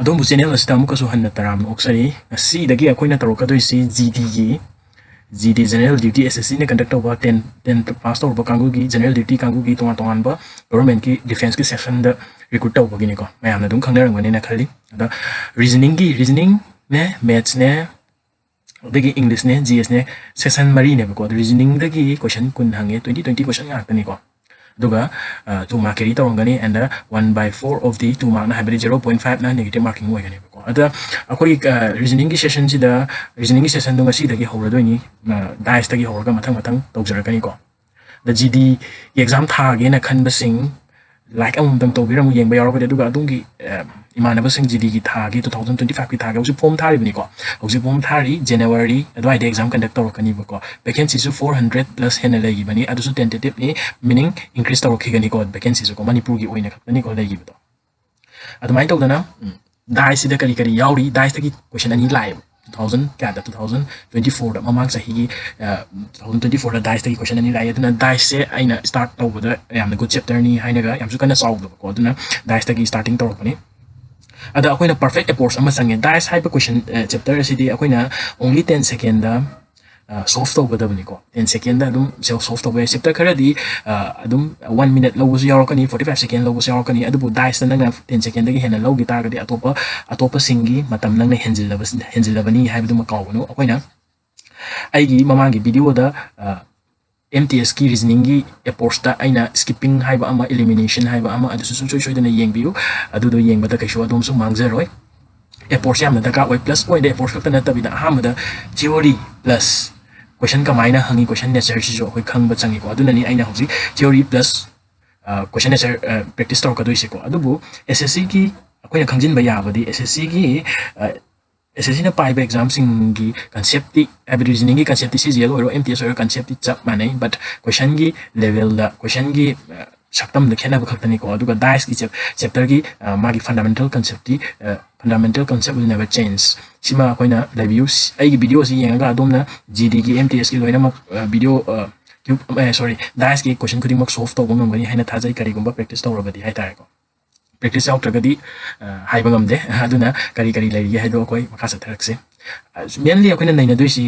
ꯑꯗꯣꯝꯕꯨ ꯆꯦꯅꯦꯜ ꯑꯁꯤꯗ ꯑꯃꯨꯛꯀꯁꯨ ꯍꯟꯅ ꯇꯔꯥꯝꯅ ꯑꯣꯛꯆꯔꯤ ꯉꯁꯤꯗꯒꯤ ꯑꯩꯈꯣꯏꯅ ꯇꯧꯔꯛꯀꯗꯣꯏꯁꯤ GD General Duty SSC ꯅ ꯀꯟꯗꯛ ꯇꯧꯕ 10 ꯄꯥꯁ ꯇꯧꯔꯕ ꯀꯥꯡꯕꯨꯒꯤ General Duty ꯀꯥꯡꯕꯨꯒꯤ ꯇꯣꯉꯥꯟꯕ ꯒꯣꯚꯔꯟꯃꯦꯟꯠꯀꯤ ꯗꯤꯐꯦꯟꯁꯀꯤ ꯁꯦꯛꯁꯟꯗ ꯔꯤꯀ꯭ꯔꯨꯠ ꯇꯧꯕꯒꯤꯅꯤꯀꯣ ꯃꯌꯥꯝꯅ ꯑꯗꯨꯝ ꯈꯪꯅꯔꯝꯒꯅꯤꯅ ꯈꯜꯂꯤ ꯑꯗ ꯔꯤꯖꯅꯤꯡ ꯅꯦ ꯃꯦꯊ꯭ꯁ ꯅꯦ ꯑꯗꯒꯤ इंग्लिश ने GS ने सेक्शन मरी ने बको रीजनिंग दगी क्वेश्चन कुन हंगे 2020 question ngakani ko duga 2 mark carry tawngani and 1/4 of the 2 mark na habari 0.5 na negative marking oigani ko ada akoi reasoning ki session sida reasoning ki session dunga si dagi hauradoi ni dice dagi hauraga mathang tawjarakani ko the GD exam tha ge na khan basing like amum tawbiram yengba yaroga duga adungi इमानब Singh GD की था की 2025 की था उसी form थारी बनी को उसी फॉर्म थारी जनवरी अदवाइड एग्जाम कंडक्ट तौरकनी बको वैकेंसी सु 400 प्लस हेन लेगी बनी अदुसु टेंटेटिव नि मीनिंग इंक्रीज तौरखिगनी को वैकेंसी सु को मणिपुर की ओइना खतनी को लेगी बतो अदमाइ तौदना डाइस सिदा करी करी याउरी डाइस की क्वेश्चन अनि लाइव 2000 क्या 2024 दा ममांग सही की 2024 दा डाइस की क्वेश्चन अनि लाइव अदुना डाइस से आइना स्टार्ट तौबदा यामना गुड चैप्टर नि हाइनगा यामसु कना साउदबको अदुना डाइस की स्टार्टिंग तौरकनी अदा अखोइना परफेक्ट अप्रोच अमा संगे डाइस हाइप क्वेश्चन चैप्टर असिदी अखोइना ओनली 10 सेकेंड दा सॉल्व तौगदबनी को 10 सेकेंड दा अदुम सॉल्व तौबे चैप्टर खरदी अदुम 1 मिनट लौबसु यावरकनी 45 सेकेंड लौबसु यावरकनी अदुबु डाइस नंगा 10 सेकेंड दगी हेना लौगी तारगदी अतोपा सिंगी मतम नंगना हेंजिलबनी हाइबदुम कावनो अखोइना आइगी ममांगी वीडियो दा MTS की रीजनिंग की अप्रोच ता आइना स्किपिंग हाइबा अमा एलिमिनेशन हाइबा अमा अदुसु सुसोय सोयदना येंगबियु अदुदो येंगबदा कैसो अदोमसु मांगजरोय अप्रोच यामना दका ओय प्लस पॉइंट अप्रोच खक्ता नतबिदा अहामदा थियोरी प्लस क्वेश्चन कमाइना हंगी क्वेश्चन नेचर सिजो होय खंगबा चंगी को अदुननी आइना हौजी theory plus question nature practice तौरकदोइसे को अदुबु SSC की अखोइना खंजिनबा याबदी SSC की SSC ना पाइब एग्जाम सिंगी concept रीजनिंग की concept CGL और MTS और concept चप माने but question की level दा question की सक्तम द खेना बखतनी को अदुगा डाइस की चैप्टर की मागी fundamental concept will never change सिमा कोइना रिव्यूज आई वीडियो से येंगा अदोमना GD की MTS की लोइना मक वीडियो सॉरी डाइस की क्वेश्चन खुदी मक सॉल्व तौबो ngam gani haina thajai kari gumba practice tawrabadi hai tare ko practice out tragadi haiba ngamde aduna kari lai haido koi makha satharakse mainly akoina naina doisi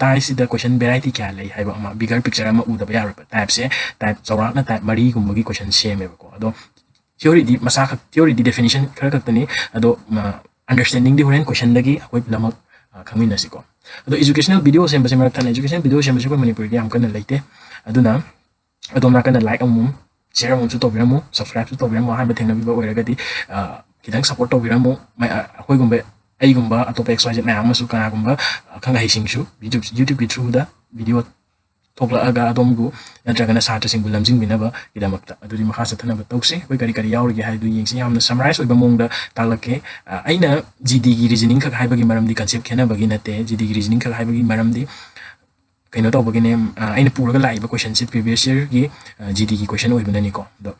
dice the question variety kya lai haiba ama bigger picture ama udaba yaraba type se type chawrakna type mari gumbagi question same ko ado theory di masa theory di definition khara kaktani ado understanding the horen question dagi akoi lamak khangmin nasiko ado educational video sem base marak thana educational video sem base ko manipur gi am kana laite aduna adom na kana like amum share amum chu tobiramu subscribe chu tobiramu ha ba thengna bi ba oiragadi kitang support tobiramu akoi gumbe ai gumba atopa xyz na amasu kana gumba khanga hisingsu YouTube ki through da video tokla aga adomgu natragana satra singbu lamjing binaba idamakta aduri makha sathana ba tawse koi kari yaurigi haidu yengsi yamna summarize oiba mongda talake aina GD gi reasoning khak haibagi maramdi concept khena bagi nate GD gi reasoning khak haibagi maramdi kaino tawbagi ne aina puraga laiba question sheet previous year gi GD gi question oibunani ko do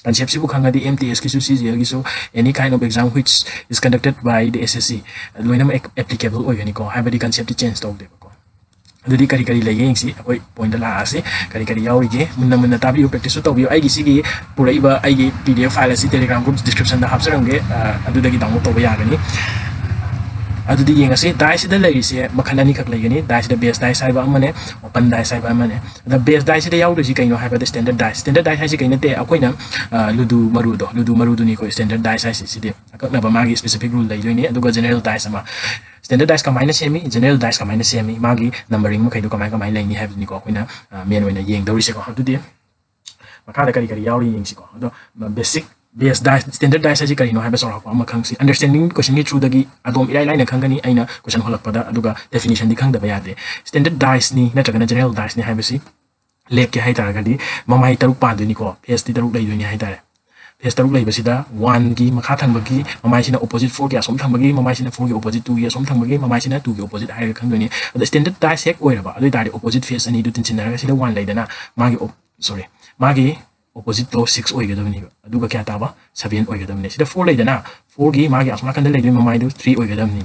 concept sibu khangadi MTS ki su CGL ki so any kind of exam which is conducted by the SSC loinam applicable oigani ko haibadi concept change tawde ko adudi kari lai yengsi akoi point la ase kari yaurige munna tabiyo practice tawbiyo aigi sigi puraiba aigi PDF file asi telegram group description da hapsarange adudagi download tawba yagani adudi yengase dice da laise makhanani khak laigani dice da base dice haiba amane open dice haiba amane the base dice da yaudu ji kaino haiba da standard dice haisi kaina te akoina ludu marudu ni ko standard dice haisi side akakna ba magi specific rule lai doini aduga general dice ama standard dice ka minus semi general dice ka minus semi magi numbering ma khaidu kamai lai ni haibni ko akoina main oina yeng dawri se ko adudi makada kari yauri yengsi ko ado basic base dice standard dice haji kari no haiba sora ko ama khangsi understanding question ni through dagi adom ilai lai na khangani aina question holakpada aduga definition di khangda bayade standard dice ni natragana general dice ni haibasi lek ke hai taragadi mamai taruk pa duni ko phase di taruk lai duni hai tare phase taruk lai basida 1 gi makha thangbagi mamai sina opposite 4 gi asom thangbagi mamai sina 4 gi opposite 2 gi asom thangbagi mamai sina 2 gi opposite hai khangdoni adu standard dice hek oiraba adu dari opposite phase ani du tin sinara sida 1 lai dana magi opposite to 6 oigadabni aduga kya taba 7 oigadabni sida 4 laidana 4 gi magi asma kanda laidui mamai du 3 oigadabni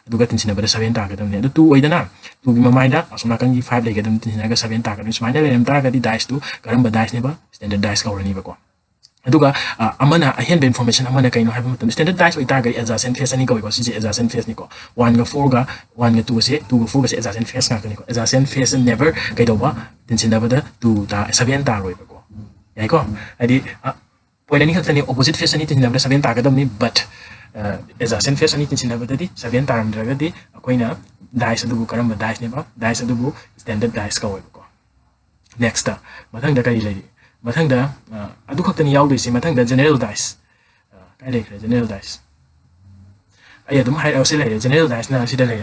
aduga tinsina bada 7 tagadabni adu 2 oidana 2 gi mamai da asma kan gi 5 laigadabni tinsina ga 7 tagadabni sumaina laidam taragadi dice tu karamba dice ne ba standard dice ka orani ba ko aduga amana ahen be information amana kaino haiba matam standard dice oi target adjacent face ani ko si adjacent face ni ko 1 ga 4 ga 1 ga 2 se 2 ga 4 ga se adjacent face ka ni ko adjacent face never kai do ba tension da ba da 2 ta 7 ta roi ba ko yai ko adi point ani khatani opposite face ani tension da 7 ta ga dam ni but adjacent face ani tension da ba di 7 ta ram dra ga di akoina dice adu karam dice ne ba dice adu standard dice ka oi ba ko next mathang da kai lai mathang da adu khatani yaw doi si mathang da general dice kai le general dice ai adum hai ause le general dice na si da le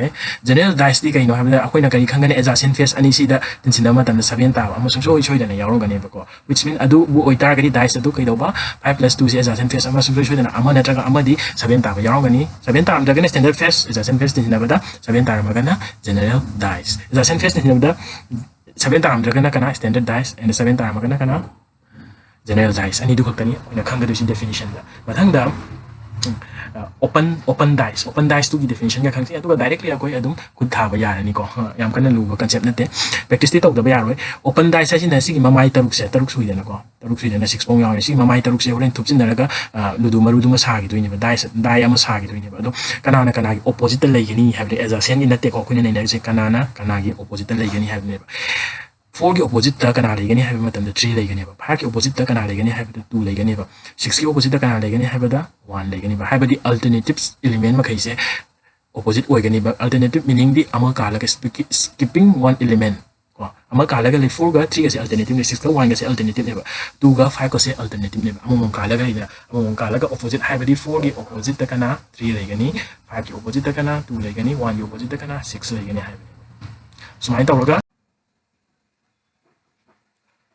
general dice di kai no ha da akoina kai khangane adjacent face ani si da tension da matam da 7 ta ba amasung soi da na yaw ga ne ba ko which mean adu bu oi target dice adu kai do ba 5 plus 2 si adjacent face amasung soi da na ama na traga ama di 7 ta ba yaw ga ni 7 ta da ga standard face adjacent face tension da ba da 7 ta ma ga na general dice adjacent face tension da 7 ta da ga na kana standard dice and 7 ta ma ga na kana general dice ani du khaktani oina khanga du si definition da mathang da open dice tu gi definition ga khangsi adu directly akoi adum khud tha ba ya ni ko yam kana lu ba concept nate practice ti tok da ba ya roi open dice si na si mamai taruk se taruk sui da na ko taruk sui da na 6 pong ya si mamai taruk se horen thup chin da ga ludu maru du ma sa gi doi ni ba dice die ama sa gi doi ni ba adu kana na kana gi opposite lai gi ni have the adjacent in nate ko khune nei se kana gi opposite lai gi ni have ne 4 की opposite ta kana legani haiba matam da 3 legani ba 5 की opposite ta kana legani haiba da 2 legani ba 6 की opposite ta kana legani haiba da 1 legani ba haiba di alternatives element ma khaise opposite oigani ba alternative meaning di ama kala ka skipping one element ko ama kala ga 4 ga 3 ga se alternative ne 6 ga 1 ga se alternative ne ba 2 ga 5 ga se alternative ne ba ama mon kala ga ida ama mon kala ga opposite haiba di 4 की opposite ta kana 3 legani 5 की opposite ta kana 2 legani 1 की opposite ta kana 6 legani haiba sumai tawraga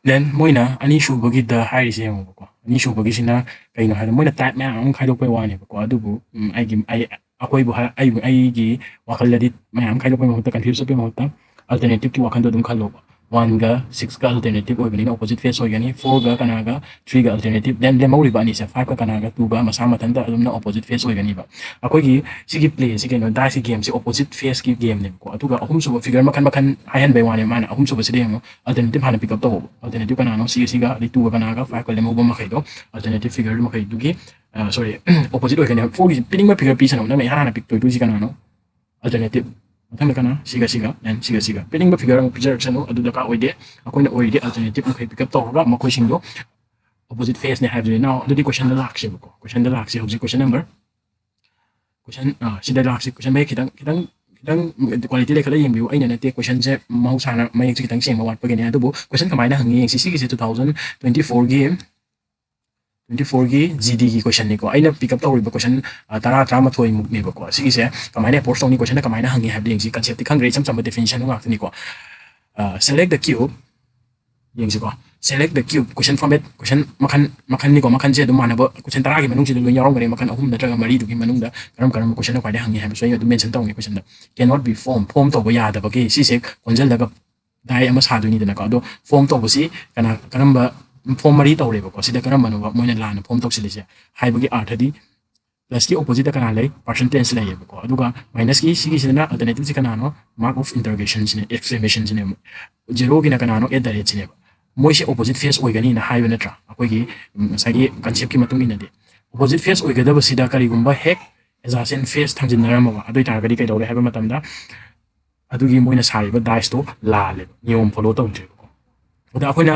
then moina ani shubagi da hari se mo ko ani shubagi sina kaino ha moina type ma ang khai dok pe wa ne ko adu bu ai gi ai akoi bu ai gi wakal ladi ma ang khai dok pe mo ta confuse pe mo ta alternative ki wakan do dum khalo 1 ga 6 ga alternative oi bani opposite face oi gani 4 ga kana ga 3 ga alternative then le mauri ba ni se 5 ga kana ga 2 ga masa matan da adum na opposite face oi gani ba akoi gi sigi play sigi no da si game si opposite face ki game ne ko atu ga ahum so figure makan hayan bai wane mana ahum so ba se mo alternative hana pick up to alternative kana no sigi ga 2 ga kana ga 5 ga le mo ba ma khai do alternative figure ma khai du gi sorry opposite oi gani 4 gi pinning ma figure piece no na me hana pick to si kana no alternative mathang kana siga and siga pinning ba figure ang picture no adu da ka oide akoina oide alternative mo kai pick up to ga ma koi sing do opposite face ne have now the question the lak se ko question the lak se hobji question number question sida lak se question mai kitang quality le khala yeng biu aina na te question je mahausa na mai kitang seng ma wat pa gene adu bu question kamai na hangi si gi se 2024 gi 24 gi GD की question निको आइना pick up तौरिबा question तारा त्रामा थोइ मुक नेबा को सिगी से कमाइना post तौनी question कमाइना हंगी हाबदे यंगसी concept खंग्रे सम definition वाक निको select the cube yengsi ko select the cube question format question makan nico makan je do manaba question tara gi manung ji lo yarong gare makan ahum natraga mari du gi manung da karam question ko de hangi habi so you mention tawni question da cannot be form to ba ya da ba ki si se konjal daga dai ama sa du ni da ko do form to ba si kana karamba form mari tawre ba ko sida karamba no moina lana form to silise hai ba gi arthadi plus की opposite kana lay percentage lay ko aduga minus की sigi sina alternative si kana no mark of interrogation sine exclamation sine zero gi na kana no at the rate sine moi se opposite face oi gani na hai na tra akoi gi sagi concept ki matung ina de opposite face oi gada basida kari gumba hek adjacent face thangjin na ma adoi tar gadi kai dole haba matam da adugi moi na sari ba dice to la le niom follow to je ko oda akoi na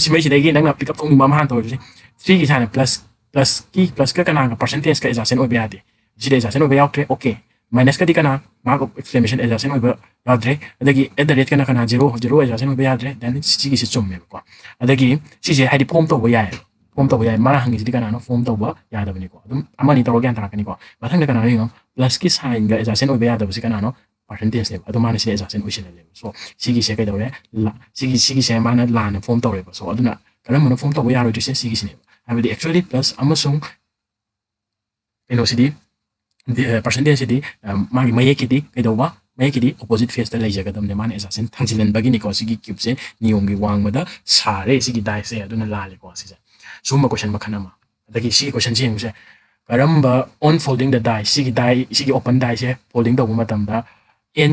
simai si dagi nang pick up thong ma han to 3 gi sana plus ka kana percentage ka adjacent oi ba de ji de adjacent oi ba yauk okay minus ka di kana mark of exclamation adjacent oi ba yadre adagi at the rate kana 0 adjacent oi ba yadre then si gi si chum me ko adagi si je hai di form to ba ya form to ba ya mara hangi di kana no form to ba ya da bani ko adum amani to rogan tara kani ko bathang da kana no plus ki sign ga adjacent oi ba ya da si kana no percentage le adum mana si adjacent oi sin le so si gi se kai dore la si gi se mana la na form to re so aduna kana mo form to ba ya ro si gi sin habidi actually plus amasung velocity the percentage di magi mayekidi kaidawa mayekidi opposite face da leija gadam ne man adjacent thangjilen bagi ni ko sigi cube se niom gi wang mada sare sigi dai se aduna lale ko si suma question makhana ma adagi si question jing se karamba unfolding the die sigi open die se folding da matam da n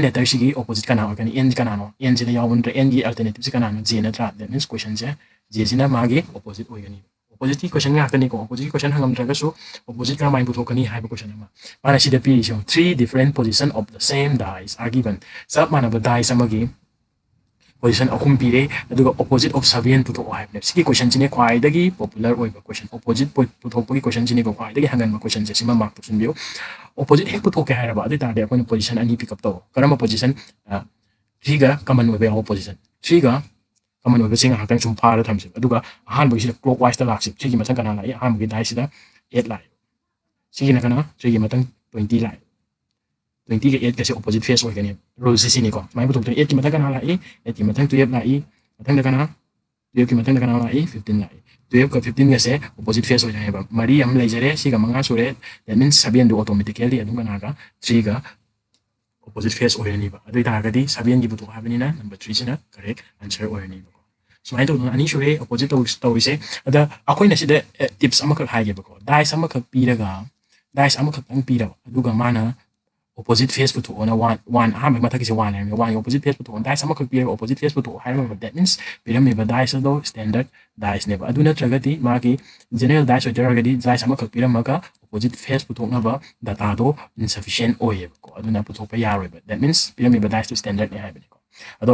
letter sigi opposite kana organi n kana no n je da yawun n gi alternative si kana no j na tra that means question je j sina magi opposite organi opposite question ngakani ko opposite question hangam dragasu opposite ka main puthokani haiba question ama mana sida pi so three different position of the same dice are given sab mana ba dice amagi position ahum pire aduga opposite of 7 puthok haibne sigi question chine kwai dagi popular oiba question opposite puthokpagi question chine ko kwai dagi hangan ma question je sima mark to sunbio opposite hek puthok ke hairaba adu tade akoi position ani pick up to karama position 3 ga common oiba opposition 3 ga common oiba singa hangtang sum phara thamse aduga ahan bagi sida clockwise ta laksi 3 gi matang kana lai ahan bagi dai sida 8 lai sigi na kana 3 gi matang 20 lai 20 ga 8 kasi opposite face oigani rule si sini ko mai puthok 8 gi matang kana lai 8 gi matang 12 lai matang da kana 12 gi matang da kana lai 15 lai 12 ka 15 ga se opposite face oigani ba mari am lai jare siga manga sure that means 7 do automatically adunga naga 3 ga opposite face oigani ba adu ta ga di 7 gi puthok habani na number 3 sina correct answer oigani ba sumai to ani sure opposite to ise ada akoi na sida tips amakak haige ba ko dice amakak piraga dice amakak ang pira aduga mana opposite face puto on one ha me mata kisi one one opposite face puto on dice amakak pira opposite face puto ha me that means pira me ba dice do standard dice ne ba aduna tragati magi general dice tragati dice amakak pira maka opposite face puto na ba data do insufficient oye ko aduna puto pa yaro ba that means pira me ba dice to standard ne ha ba ko ado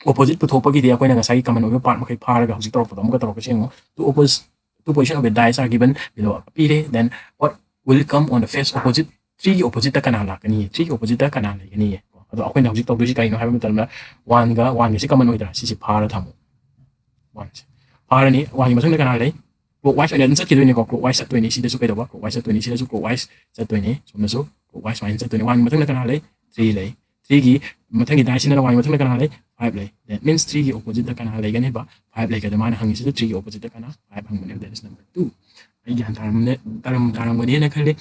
opposite puthokpagi di akoina ngasai common oiba part makai pharaga hojik torokpado amuka torokpa sengo two position of the dice are given below pire then what will come on the face opposite 3 opposite ta kana lakani 3 opposite ta kana lakani ado akoina hojik torokdosi kaino haiba matalma 1 ga 1 ga si common oidra si phara thamo 1 phara ni 1 gi masung kana lai clockwise oina ansat kidoi ni ko clockwise at 20 sida su kai doba clockwise at 20 sida su clockwise at 20 somna su clockwise minus at 20 1 masung kana lai 3 lai 3 gi matangi dice na 1 masung kana lai 5 lai that means 3 gi opposite da kana lai gani ba 5 lai ka da mana hangi sida 3 gi opposite da kana 5 hang mane that is number 2 ai gan taram gani na khale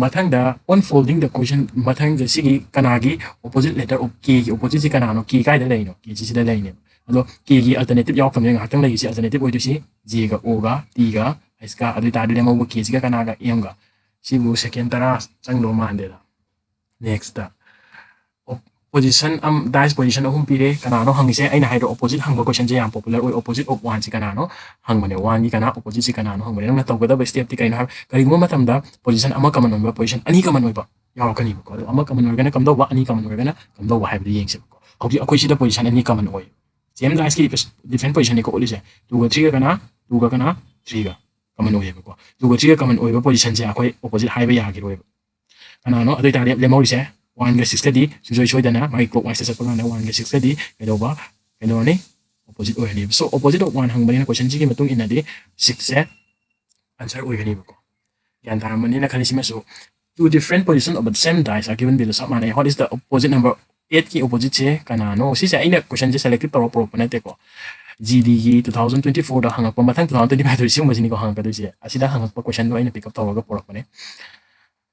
mathang da unfolding the question mathang da sigi kana gi opposite letter of k gi opposite si kana no k kai da lai no k si da lai ne ado k gi alternative yaw kam nga hatang lai si alternative oi du si j ga o ga t ga s ga adu ta de mo k si ga kana ga m ga si bu second tara chang lo ma ande da next da position dice position ahum pire kana no hangise aina haido opposite hangba question je yam popular oi opposite of 1 si kana no hangmane 1 gi kana opposite si kana no hangmane nang tawgada ba step ti kaino ha karigmo matamda position ama common oiba position ani common oiba yaw kani ko ama common oiga kam do ba ani common oiga na kam do ba haibdi yengse ko hauji akoi sida position ani common oi same dice ki different position ni ko olise 2 ga 3 ga kana 2 ga kana 3 ga common oi ko 2 ga 3 ga common oiba position je akoi opposite haiba ya gi roiba kana no adoi tare le morise 1 ga 6 di sujoi dana mai clockwise sa pagana 1 ga 6 di kedoba kedo ni opposite oi ni so opposite of 1 hangbani na question ji matung ina di 6 se answer oi ni ko yan taram ni na kalisima so two different position of the same dice are given below sa mana what is the opposite number 8 ki opposite se kana no si sa ina question ji selected toro pro panate ko GD gi 2024 da hangak pa matang 2025 si mo sini ko hangak do si asida hangak pa question do ina pick up toro ga porok pane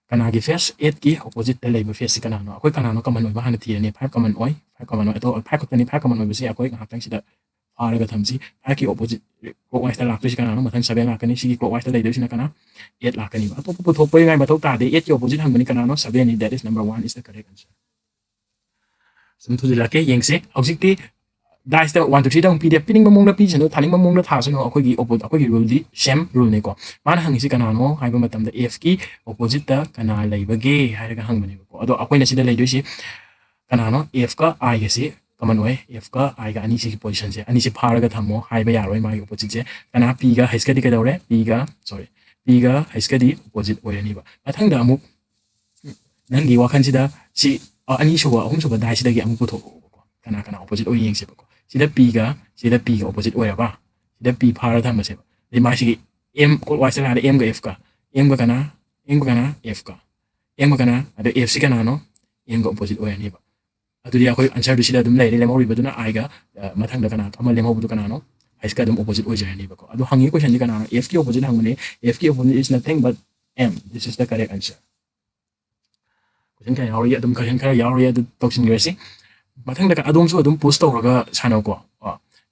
kana gi face 8 ki opposite da labor face kana no akoi kana no common oi ba han thi ne 5 common oi 5 common oi to 5 ko ni 5 common oi bisi akoi ngak tang sida phara ga thamsi 5 ki opposite clockwise da lak to si kana no mathang 7 lak ni si clockwise da lai do si na kana 8 lak ni ba to pu thok pai ngai ba thok ta de 8 ki opposite hang bani kana no 7 ni that is number 1 is the correct answer sum thu jila ke yengse objecti dice da 1 to 3 dang pdf pining mamong na pi sino thaning mamong na tha sino akoi gi opposite akoi gi rule di same rule ne ko man hang si kana no hai ba matam da f ki opposite da kana lai ba ge hai ga hang bani ko ado akoi na sida lai do si kana no f ka I ga si common oi f ka I ga ani si position se ani si phara ga thamo hai ba yaroi ma opposite se kana p ga h ka di ka dore p ga h ka di opposite oi ani ba mathang da amuk nang gi wakhan sida si ani shuba ahum shuba dice da gi amuk putho kana opposite oi yeng se ba ko sida p ga opposite oi ba sida p phara thama se le ma si m clockwise la m ga f ka m ga kana f ka m ga kana ado f si kana no m ga opposite oi ani ba adu dia koi answer du sida dum lai le mori baduna I ga mathang da kana amal le mo bu kana no I ska dum opposite oi jani ba ko adu hangi question ji kana f ki opposite hangune f ki opposite is nothing but m this is the correct answer question ka yauri adum question ka yauri adu toksin gresi mathang da adum so adum post tawraga sano ko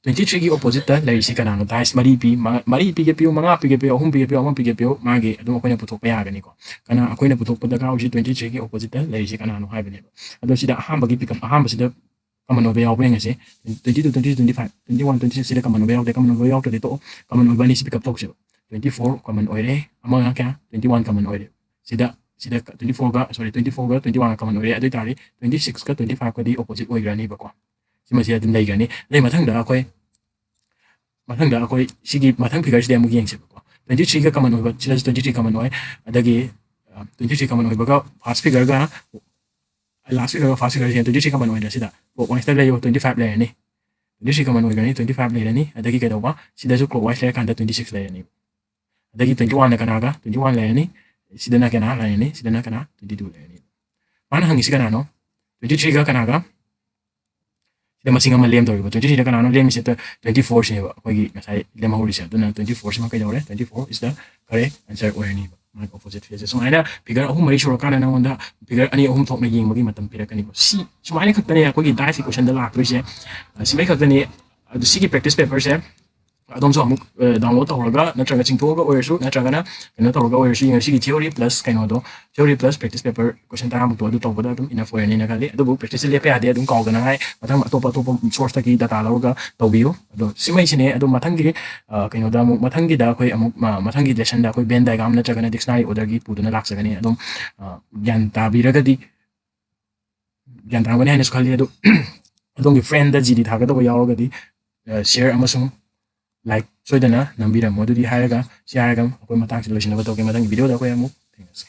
23 gi opposite da lai si kana no dice mari pi ge pi manga pi ge pi ahum pi ge pi amam pi ge pi magi adum akoina puthok pa ya gani ko kana akoina puthok pa da ka uji 23 gi opposite da lai si kana no hai bani ado sida ahamba gi pick up ahamba sida common over yaw ngase 22 22 25 21 26 sida common over yaw de common over yaw to de to common over ni si pick up tok se 24 common oire amanga kya 21 common oire sida 24 ga sorry 24 ga 21 common oire adu tari 26 ga 25 ga di opposite oigrani ba ko sima sia dum leigani lei mathang da akoi sigi mathang figure sida mu yeng se ba 23 ga common oiba sida 23 common oi adagi 23 common oiba ga first figure ga last figure ga first figure 23 common oida sida clockwise da leyo 25 leirani 23 common oigrani 25 leirani adagi ka dawa sida su clockwise leir kan da 26 leirani adagi 21 na kana ga 21 leirani sida na kana leirani sida na kana 22 leirani mana hangi sika na no 23 ga kana ga sida masing ama lem toriba 23 da kana no lem is 24 se ba kogi ngasai lem hori se duna 24 se ma kai dore 24 is the correct answer oirani ba mak opposite faces so aina figure ahum mari shoro kana na onda figure ani ahum thok na yeng magi matam pirakani ba si sumaina khaktani kogi dai fi question da la se simai khaktani adu sigi practice paper se adom so amuk download tawraga natraga chingthoga oirsu natraga na kena tawraga oirsu yeng sigi theory plus kaino do theory plus practice paper question tara muk to adu tawbada adum enough oirani na kali adu practice lepe ade adum kawgana ngai mathang atopa source taki data lawga tawbiyo adu simai sine adu mathang gi kaino da amuk mathang gi da khoi amuk mathang gi lesson da khoi ben diagram natraga na dictionary order gi puduna laksagani adum gyan tabiraga di gyan tangani hanes khali adu adum gi friend da gd thaga da yawaga di share amasung like soidana nambira modudi haraga si haragam akoi matang solution ba to ke matang video da ko yamu thanks